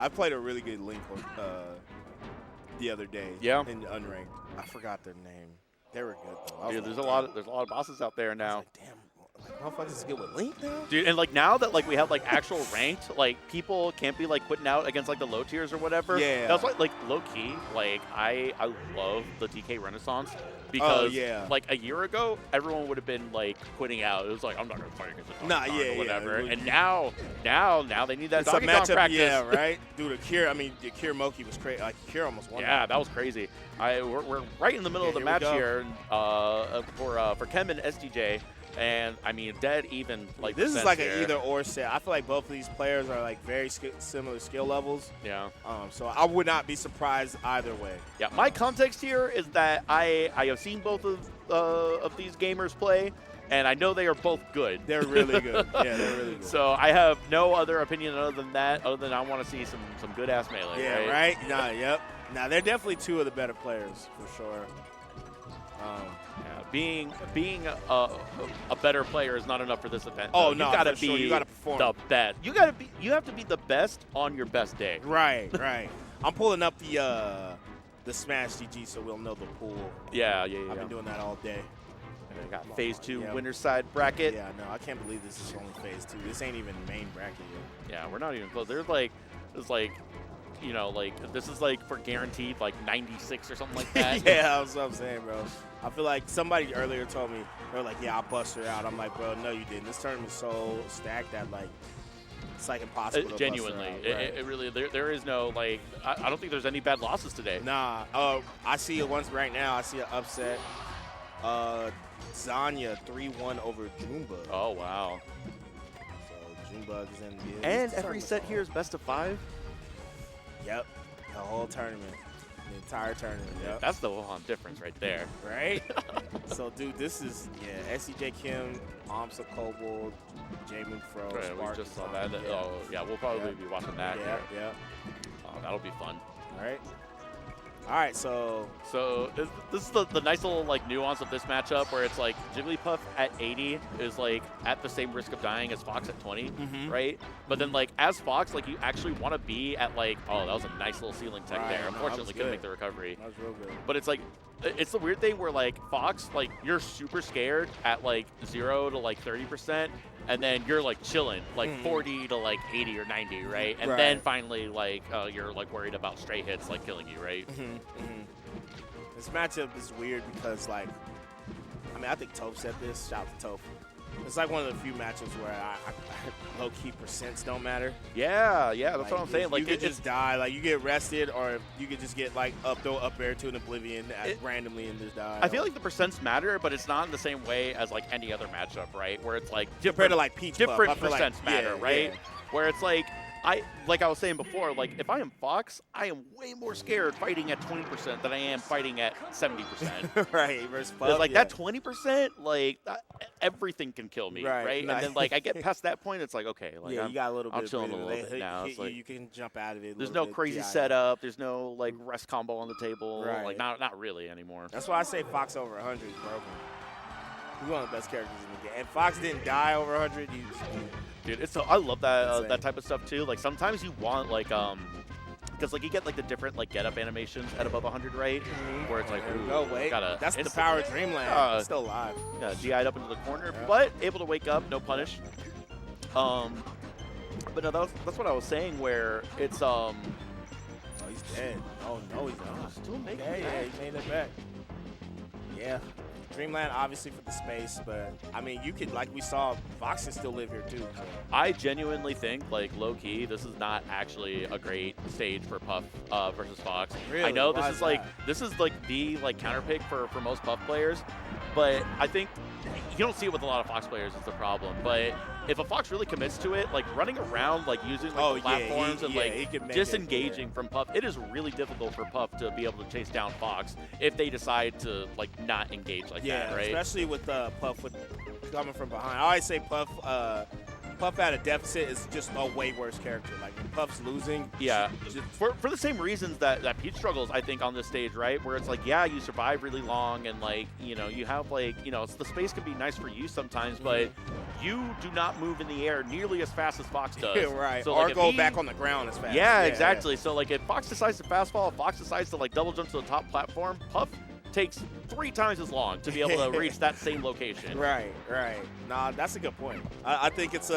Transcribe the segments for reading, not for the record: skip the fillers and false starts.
I played a really good Link the other day. Yeah. In Unranked. I forgot their name. They were good though. Dude, like, there's a lot of bosses out there now. I was like, damn. Like, motherfuckers is good with Link now? Dude, and like now that like we have like actual ranked, like people can't be like quitting out against like the low tiers or whatever. Yeah. That's like low key. Like I love the DK Renaissance because like a year ago everyone would have been like quitting out. It was like I'm not gonna fight against the or whatever. Yeah. And now they need that it's Donkey a matchup, Kong practice. Yeah, right. Dude, Akira. I mean, Akira Moki was crazy. Like Akira almost won. Yeah, that was crazy. We're right in the middle of the match here for Chem and SDJ. And I mean, dead even like this is like here. an either or set. I feel like both of these players are like very similar skill levels. Yeah. So I would not be surprised either way. Yeah. My context here is that I have seen both of these gamers play, and I know they are both good. They're really good. Yeah, they're really good. So I have no other opinion other than that. Other than I want to see some good ass melee. Yeah. Right. Nah. Yep. Nah, they're definitely two of the better players for sure. Being a better player is not enough for this event. Oh no, you gotta be you gotta perform. the best. You have to be the best on your best day. Right, right. I'm pulling up the Smash GG so we'll know the pool. Yeah. I've been doing that all day. And I got phase 2 winner's side bracket. Yeah, no, I can't believe this is only phase 2. This ain't even main bracket yet. Yeah, we're not even close. There's like you know, like this is like for guaranteed like 96 or something like that. Yeah, that's what I'm saying, bro. I feel like somebody earlier told me, they were like, yeah, I'll bust her out. I'm like, bro, no, you didn't. This tournament's so stacked that, like, it's like impossible to genuinely. bust her out. Right. It really, there is no, like, I don't think there's any bad losses today. Nah. I see it once right now. I see an upset. Zanya 3-1 over Junebug. Oh, wow. So Junebug is in the And every set here is best of 5? Yep. The whole tournament. The entire tournament. Yep. That's the one difference right there. Right? So, dude, this is, SDJ Kim, Amsa Kobold, J Fro, Right, Spark. we just saw that. Oh, yeah, we'll probably be watching that. Yeah. Oh, that'll be fun. All right, so this is the nice little like nuance of this matchup where it's like Jigglypuff at 80 is like at the same risk of dying as Fox at 20, right? But then like as Fox, like you actually want to be at like, oh, that was a nice little ceiling tech there. Unfortunately, couldn't make the recovery. That was real good. But it's like, it's the weird thing where like Fox, like you're super scared at like 0 to like 30%, and then you're like chilling like 40 to like 80 or 90, right? And then finally like you're like worried about stray hits like killing you, right? This matchup is weird because like, I mean, I think Toph said this. Shout out to Toph. It's like one of the few matchups where I low-key percents don't matter. Yeah, that's what I'm saying. Like you could just die, like you get rested, or you could just get like throw up air to an oblivion randomly and just die. I feel like the percents matter, but it's not in the same way as like any other matchup, right? Where it's like compared to like Peach different Puff, percents matter, right? Where it's like like I was saying before, like if I am Fox, I am way more scared fighting at 20% than I am fighting at 70%. Right, versus Puff. Like that 20%, like everything can kill me, right? Nice. And then like I get past that point, it's like okay, like you got a little bit. I'm chilling a little bit now. It's like you can jump out of it. There's no crazy setup. There's no like rest combo on the table. Like not really anymore. That's why I say Fox over 100 is broken. He's one of the best characters in the game. And Fox didn't die over 100. Dude, it's I love that that type of stuff too. Like sometimes you want like because like you get like the different like get up animations at above 100, right? Where it's like, ooh, wait, that's the power of Dreamland. It's still alive. Yeah, DI'd up into the corner, but able to wake up, no punish. But no, that's what I was saying. Where it's oh, he's dead. Oh no, he's not. Still making it. Yeah, he made it back. Yeah. Dreamland, obviously, for the space, but, I mean, you could, like we saw, Fox can still live here, too. So. I genuinely think, like, low-key, this is not actually a great stage for Puff versus Fox. Really? I know Why this is, like, the, like, counter pick for most Puff players, but I think you don't see it with a lot of Fox players is the problem, but if a Fox really commits to it, like, running around, like, using, like, the platforms and, like, disengaging from Puff, it is really difficult for Puff to be able to chase down Fox if they decide to, like, not engage like that, right? Especially with Puff coming from behind. I always say Puff at a deficit is just a way worse character. Like, when Puff's losing. Yeah, for the same reasons that Peach struggles, I think, on this stage, right? Where it's like, yeah, you survive really long and, like, you know, you have, like, you know, the space can be nice for you sometimes, but you do not move in the air nearly as fast as Fox does. Right. So, or like, go back on the ground as fast. Yeah, exactly. So, like, if Fox decides to fastball, if Fox decides to, like, double jump to the top platform, Puff takes 3 times as long to be able to reach that same location. Right. Nah, that's a good point. I think it's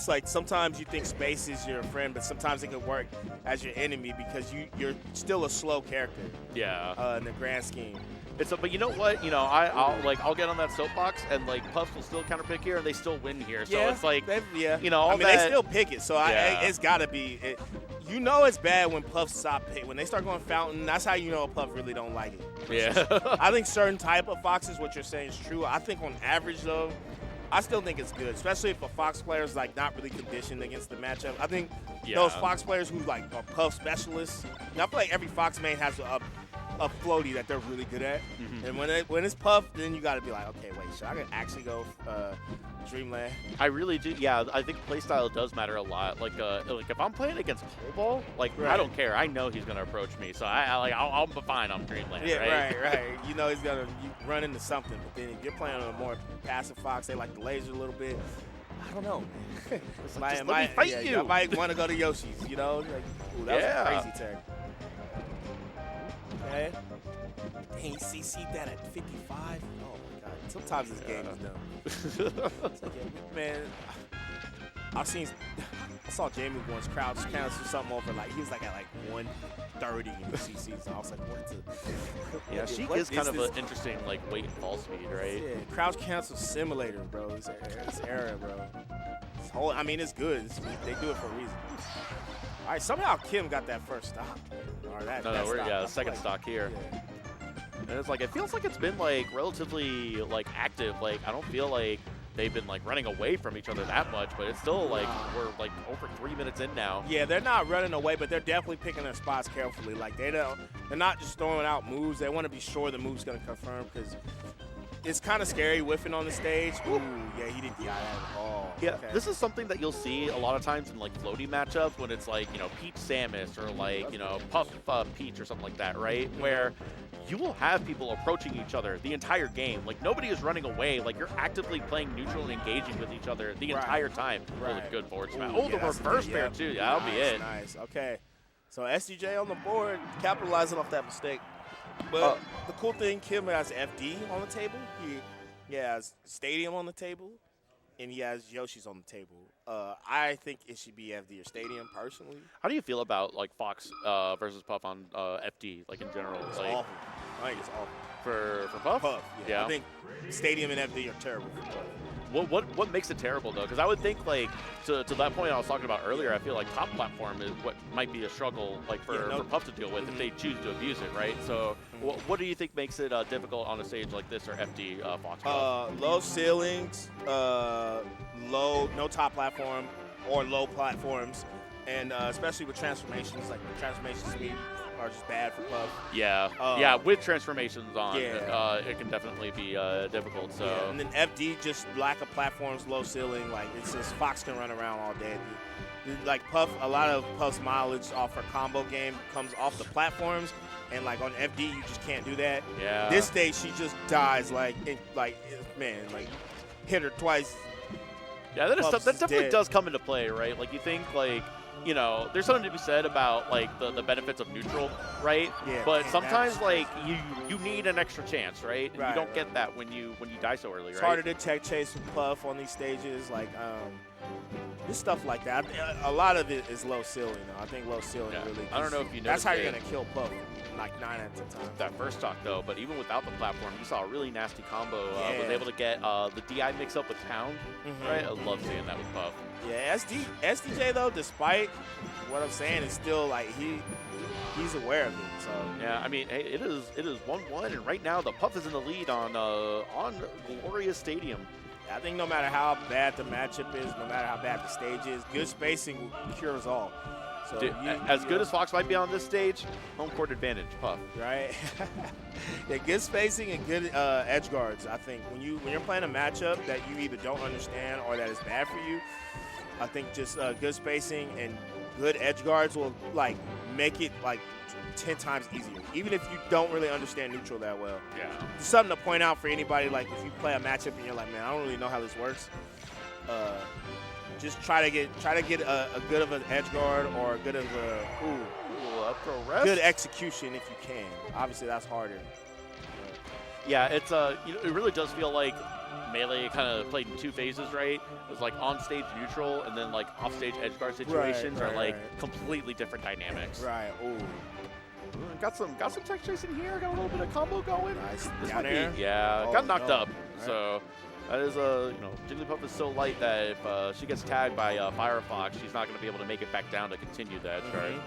like sometimes you think space is your friend, but sometimes it can work as your enemy because you're still a slow character. Yeah. In the grand scheme. But you know what? You know, I'll get on that soapbox and like Puff will still counterpick here and they still win here. So it's like, you know, they still pick it. So it's got to be. You know it's bad when Puff stop pick. When they start going fountain, that's how you know a Puff really don't like it. Yeah. I think certain type of foxes, what you're saying is true. I think on average though, I still think it's good, especially if a Fox player is like not really conditioned against the matchup. I think those Fox players who like are Puff specialists. I feel like every Fox main has a floaty that they're really good at. And when it's Puff, then you got to be like, okay, wait, should I actually go Dreamland? I really do. Yeah, I think playstyle does matter a lot. Like if I'm playing against Pole Ball, I don't care. I know he's gonna approach me, so I'll be fine on Dreamland. Yeah, right. You know he's gonna run into something. But then if you're playing on a more passive Fox, they like the laser a little bit. I don't know, man. Let me fight you. I might want to go to Yoshi's. You know, like, ooh, that was a crazy turn. Okay. Dang, you CC'd that at 55? Oh, my God. Sometimes this game is dumb. It's like, man, I saw Jamie once crouch cancel something over, like, he was like at like 130 in the CCs. And I was like, what the? Yeah, Sheik is kind of an interesting, like, weight and fall speed, right? Yeah, crouch cancel simulator, bro. This era, bro. I mean, it's good. They do it for a reason. All right, somehow Kim got that first stop. Or the second stock here. Yeah. And it's like, it feels like it's been like relatively like active. Like, I don't feel like they've been like running away from each other that much, but it's still like we're like over 3 minutes in now. Yeah, they're not running away, but they're definitely picking their spots carefully. Like they're not just throwing out moves. They want to be sure the move's gonna confirm because it's kind of scary whiffing on the stage. Ooh, yeah, he didn't get at all. Yeah, okay. This is something that you'll see a lot of times in like floaty matchups when it's like, you know, Peach Samus or like, you know, Puff Peach or something like that, right? Where you will have people approaching each other the entire game. Like nobody is running away. Like you're actively playing neutral and engaging with each other the entire time. Really good forward smash. Oh, the reverse pair too. Yeah, that'll be it. Nice. Okay. So SDJ on the board, capitalizing off that mistake. But the cool thing, Kim has FD on the table. He has Stadium on the table, and he has Yoshi's on the table. I think it should be FD or Stadium, personally. How do you feel about like Fox versus Puff on FD, like in general? It's like, awful. I think it's awful. For Puff? Puff, yeah. I think Stadium and FD are terrible for Puff. What makes it terrible though? Because I would think like to that point I was talking about earlier, I feel like top platform is what might be a struggle like for Puff to deal with if they choose to abuse it, right? So what do you think makes it difficult on a stage like this or FD Fox? Low ceilings, no top platform or low platforms, and especially with transformations, like the transformation speed are just bad for Puff. Yeah, with transformations on, it can definitely be difficult. So and then FD, just lack of platforms, low ceiling. Like it's just Fox can run around all day. Like Puff, a lot of Puff's mileage off her combo game comes off the platforms, and like on FD, you just can't do that. Yeah. This stage, she just dies man, hit her twice. Yeah, that definitely does come into play, right? Like you think like, you know, there's something to be said about like the benefits of neutral, right? Yeah. But sometimes like you need an extra chance, right? And you don't get that when you die so early, right? It's harder to tech chase with Puff on these stages, like just stuff like that. A lot of it is low ceiling, though. I think low ceiling really. I don't know if you know. That's how you're gonna kill Puff, like 9 out of 10 times. That first stock though, but even without the platform, you saw a really nasty combo. Was able to get the DI mix up with Pound, right? I love seeing that with Puff. Yeah, SDJ though, despite what I'm saying, is still like he's aware of it. So yeah, I mean, hey, it is 1-1, and right now the Puff is in the lead on Glorious Stadium. I think no matter how bad the matchup is, no matter how bad the stage is, good spacing cures all. So dude, as good as Fox might be on this stage, home court advantage, Puff. Right. Yeah, good spacing and good edge guards. I think when you're playing a matchup that you either don't understand or that is bad for you, I think just good spacing and good edge guards will like make it like 10 times easier, even if you don't really understand neutral that well. Yeah. Something to point out for anybody, like if you play a matchup and you're like, man, I don't really know how this works. Just try to get a good of an edge guard or a good of a good execution if you can. Obviously, that's harder. Yeah, it's it really does feel like Melee kind of played in 2 phases, right? It was like on stage neutral, and then like off stage edge guard situations are like completely different dynamics. Right. Ooh. Got some tech chasing here. Got a little bit of combo going. Nice. This Down might there. be, got knocked up. Right. So that is Jigglypuff is so light that if she gets tagged by Firefox, she's not going to be able to make it back down to continue that. Ooh,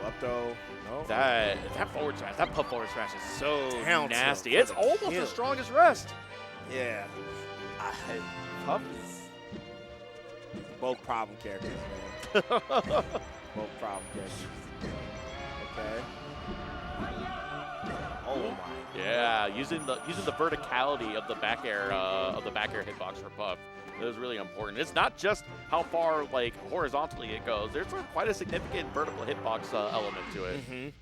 up throw. No. That forward smash, that puff forward smash is so nasty. It's almost as strong as rest. Yeah. Puff is both problem characters, man. Both problem characters. Okay. Oh my. Yeah, using the verticality of the back air hitbox for Puff. It was really important. It's not just how far like horizontally it goes. There's quite a significant vertical hitbox element to it.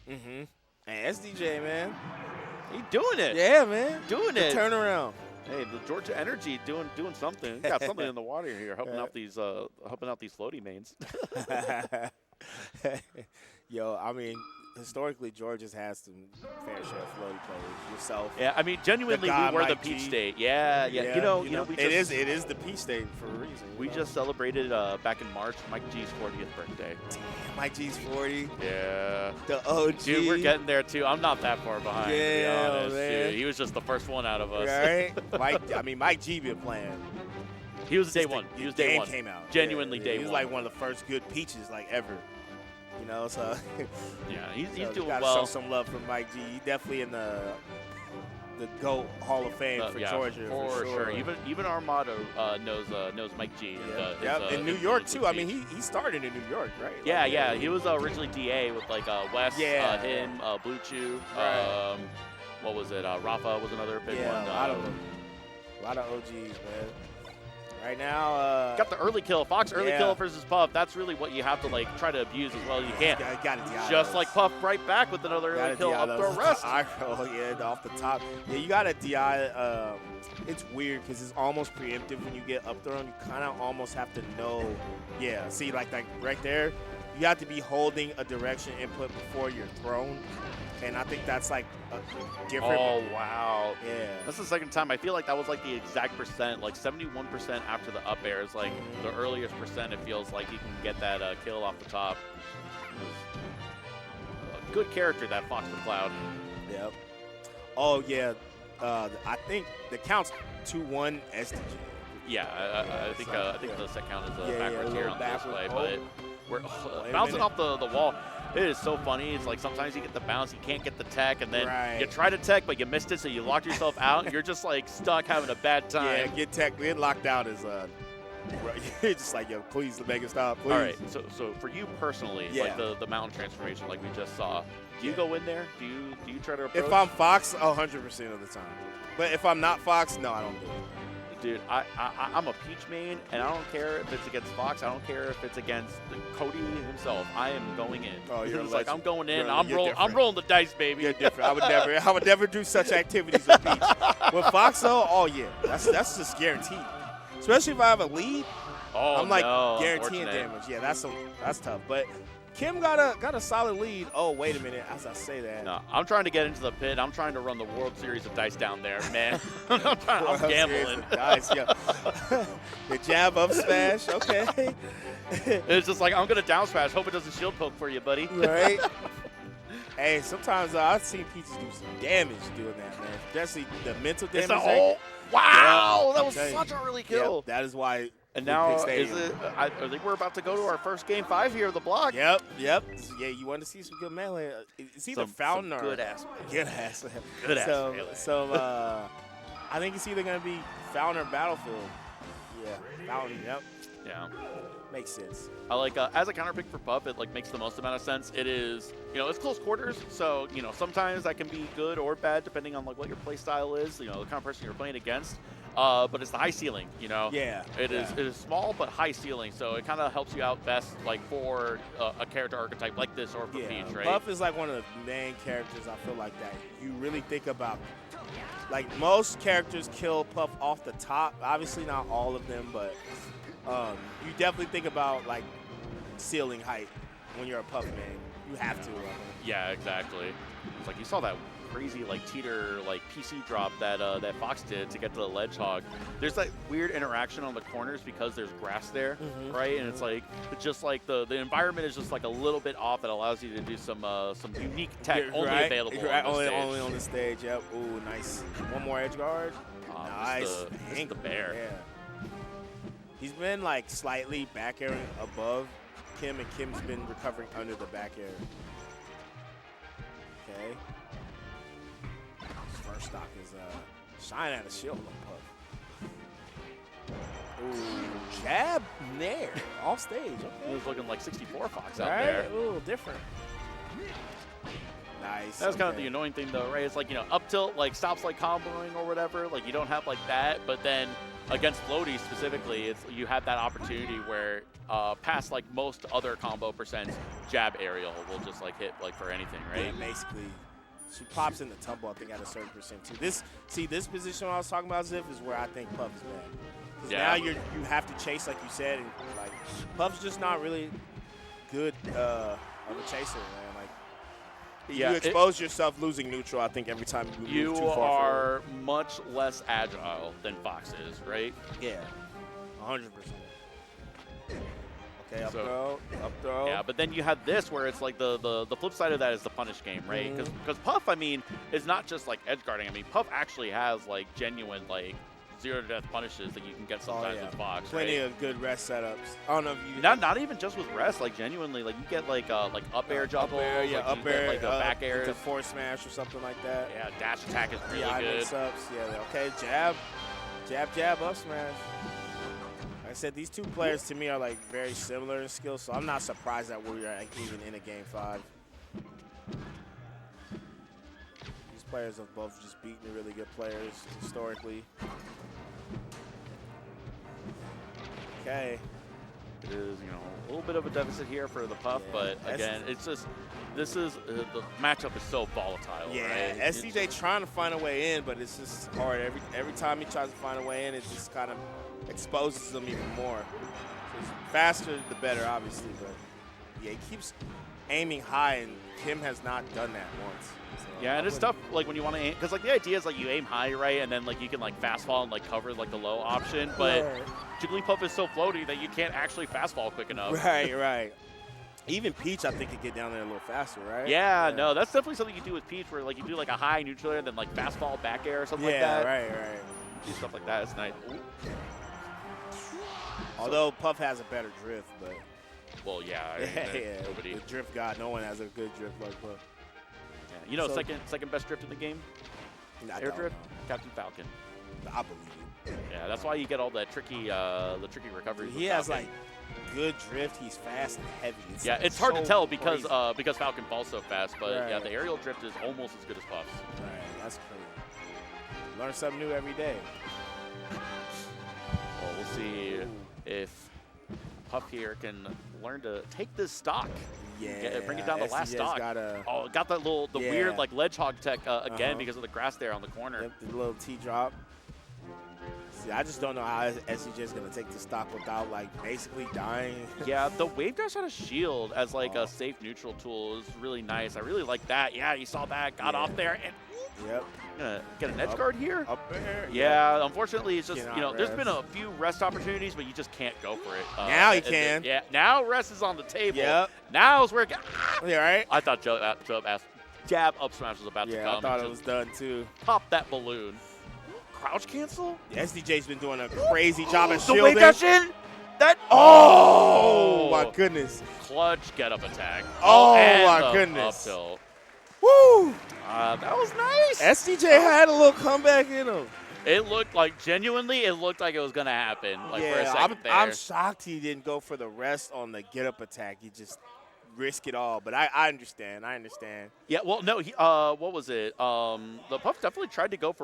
And SDJ, man, he doing it. Yeah, man, doing it. Turnaround. Hey, the Georgia Energy doing something. He got something in the water here, helping out these floaty mains. Yo, I mean, historically, Georgia's has some fair share of floaty players. Yourself. Yeah, I mean, genuinely, we were the Peach State. Yeah. You know, it is the Peach State for a reason. We just celebrated back in March Mike G's 40th birthday. Damn, Mike G's 40. Yeah. The OG. Dude, we're getting there too. I'm not that far behind. To be honest, man. Dude. He was just the first one out of us. Right. Mike G been playing. He was day one. He was day one. Came out. Genuinely day one. He was like one of the first good Peaches like ever. You know, so yeah, he's doing gotta well. Show some love for Mike G. He definitely in the GOAT Hall of Fame for Georgia. For sure. Even Armado knows Mike G. In New York too. I mean, he started in New York, right? Yeah. He was originally DA with like Wes, him, Blue Chew. Right. What was it? Rafa was another big one. A lot of OGs, man. Right now, got the early kill. Fox early kill versus Puff. That's really what you have to like try to abuse as well as you can. Got it, just like Puff right back with another early kill up throw rest. Off the top. Yeah, you got a DI. It's weird because it's almost preemptive when you get up thrown. You kind of almost have to know. Yeah, see, like right there, you have to be holding a direction input before you're thrown. And I think that's like a different. Oh, wow. Yeah. That's the second time. I feel like that was like the exact percent, like 71% after the up air is like the earliest percent it feels like you can get that kill off the top. A good character, that Fox the Cloud. Yep. Oh, yeah. I think the count's 2-1 SDJ. Yeah, I think the set count is backwards here on this play, but we're bouncing off the wall. It is so funny. It's like sometimes you get the bounce, you can't get the tech, and then you try to tech, but you missed it, so you locked yourself out, and you're just like stuck having a bad time. Yeah, get tech, get locked out is you're just like, yo, please make it stop, please. All right, so for you personally, like the mountain transformation, like we just saw, do you go in there? Do you try to approach? If I'm Fox, 100% of the time. But if I'm not Fox, no, I don't do it. Dude, I'm a Peach main, and I don't care if it's against Fox. I don't care if it's against Cody himself. I am going in. Oh, you're like I'm going in. I'm rolling the dice, baby. You're different. I would never do such activities with Peach. With Fox, though, oh yeah, that's just guaranteed. Especially if I have a lead. Oh, I'm like guaranteeing damage. Yeah, that's tough. But Kim got a solid lead. Oh, wait a minute. As I say that. No, I'm trying to get into the pit. I'm trying to run the World Series of Dice down there, man. I'm gambling. Dice, yeah. The jab up smash. Okay. It's just like, I'm going to down smash. Hope it doesn't shield poke for you, buddy. Right. Hey, sometimes I've seen Peaches do some damage doing that, man. Especially the mental damage. Wow. That was such a early kill. Yep, that is why. And now, I think we're about to go to our first game 5 here of the block. Yep. Yeah, you want to see some good melee. It's either Fountain or good-ass melee. Good-ass melee. So, I think it's either going to be Fountain or Battlefield. Yeah, Fountain, yep. Yeah. Makes sense. I like, as a counterpick for Puff, it like makes the most amount of sense. It is, it's close quarters, so, sometimes that can be good or bad depending on like what your play style is, the kind of person you're playing against. but it's the high ceiling, you know? Yeah. It is small but high ceiling, so it kind of helps you out best, like, for a character archetype like this or for Peach, right? Puff is like one of the main characters I feel like that you really think about. Like, most characters kill Puff off the top. Obviously not all of them, but you definitely think about, like, ceiling height when you're a Puff main. You have to. Yeah, exactly. It's like you saw that crazy like teeter like PC drop that that Fox did to get to the ledgehog. There's that weird interaction on the corners because there's grass there, right? And it's like just like the environment is just like a little bit off that allows you to do some unique tech only available only on the stage. Yep. Ooh, nice. One more edge guard. Nice. Just the bear. Yeah. He's been like slightly back airing above Kim, and Kim's been recovering under the back air. Okay. His first stock is Shine at a shield on Puff. Ooh, jab nair off stage. Okay. He was looking like 64 Fox out there. Ooh, different. Nice. That's kind of the annoying thing, though, right? It's like, you know, up tilt, like, stops, like, comboing or whatever. Like, you don't have, like, that. But then against floaty specifically, it's you have that opportunity where past, like, most other combo percents, jab aerial will just, like, hit, like, for anything, right? Yeah, basically. She pops in the tumble, I think, at a certain percent, too. This position I was talking about, Ziff, is where I think Puff is bad. Because now you have to chase, like you said, and, like, Puff's just not really good of a chaser, man. You expose yourself losing neutral, I think, every time you move too far forward. You are much less agile than Fox is, right? Yeah, 100%. Okay, up throw. Yeah, but then you have this where it's like the flip side of that is the punish game, right? Because Puff, I mean, is not just like edge guarding. I mean, Puff actually has like genuine like 0-to-death punishes that you can get sometimes with Fox. Plenty of good rest setups. I don't know if you not even just with rest, like genuinely, like you get like up air juggle, up air, like the back air, to force smash or something like that. Yeah, dash attack is really good. Mix-ups. Yeah, okay, jab, up smash. Like I said, these two players to me are like very similar in skill, so I'm not surprised that we're like, even in a game 5. These players have both just beaten really good players historically. Okay. It is, you know, a little bit of a deficit here for the Puff, but again, it's just the matchup is so volatile. Yeah, right? SDJ trying to find a way in, but it's just hard. Every time he tries to find a way in, it just kind of exposes him even more. So faster, the better, obviously, but yeah, he keeps aiming high, and Kim has not done that once. So yeah, and it's tough, like, when you want to aim, because, like, the idea is, like, you aim high, right, and then, like, you can, like, fast fall and, like, cover, like, the low option, but Jigglypuff is so floaty that you can't actually fast fall quick enough. Right. Even Peach, I think, could get down there a little faster, right? Yeah, no, that's definitely something you do with Peach, where, like, you do, like, a high neutral air, then, like, fast fall back air or something like that. Yeah, right. Do stuff like that. It's nice. Ooh. Although Puff has a better drift, but... Well, yeah. Nobody. The drift god, no one has a good drift like Puff. Yeah. You know, second best drift in the game? Air drift? Captain Falcon. I believe it. Yeah, that's why you get all that tricky recoveries. He has like good drift. He's fast and heavy. It's hard to tell because Falcon falls so fast, but yeah, the aerial drift is almost as good as Puff's. Right, that's crazy. Learn something new every day. Well, we'll see if Puff here can learn to take this stock. Yeah, bring it down the last stock. Got that weird like ledgehog tech again because of the grass there on the corner. Yep, the little T drop. See, I just don't know how SDJ is going to take the stock without like basically dying. Yeah, the wave dash had a shield as like a safe neutral tool. It was really nice. I really like that. Yeah, you saw that. Got off there and. Yep. Gonna get an edge guard here. Up there. Yeah, unfortunately, it's just, you know, there's been a few rest opportunities, but you just can't go for it. Now he can. Yeah, now rest is on the table. Yep. Now is where it yeah, right? I thought jab up smash was about to come. Yeah, I thought it was done, too. Pop that balloon. Crouch cancel? SDJ's been doing a crazy job at shielding. The wave dash in? Oh, my goodness. Clutch get up attack. Oh my goodness. Up tilt. Woo! That was nice. SDJ had a little comeback in him. It looked like, genuinely, it looked like it was going to happen. Like, for a second there. I'm shocked he didn't go for the rest on the get-up attack. He just risked it all. But I understand. Yeah, well, no, what was it? The Puff definitely tried to go for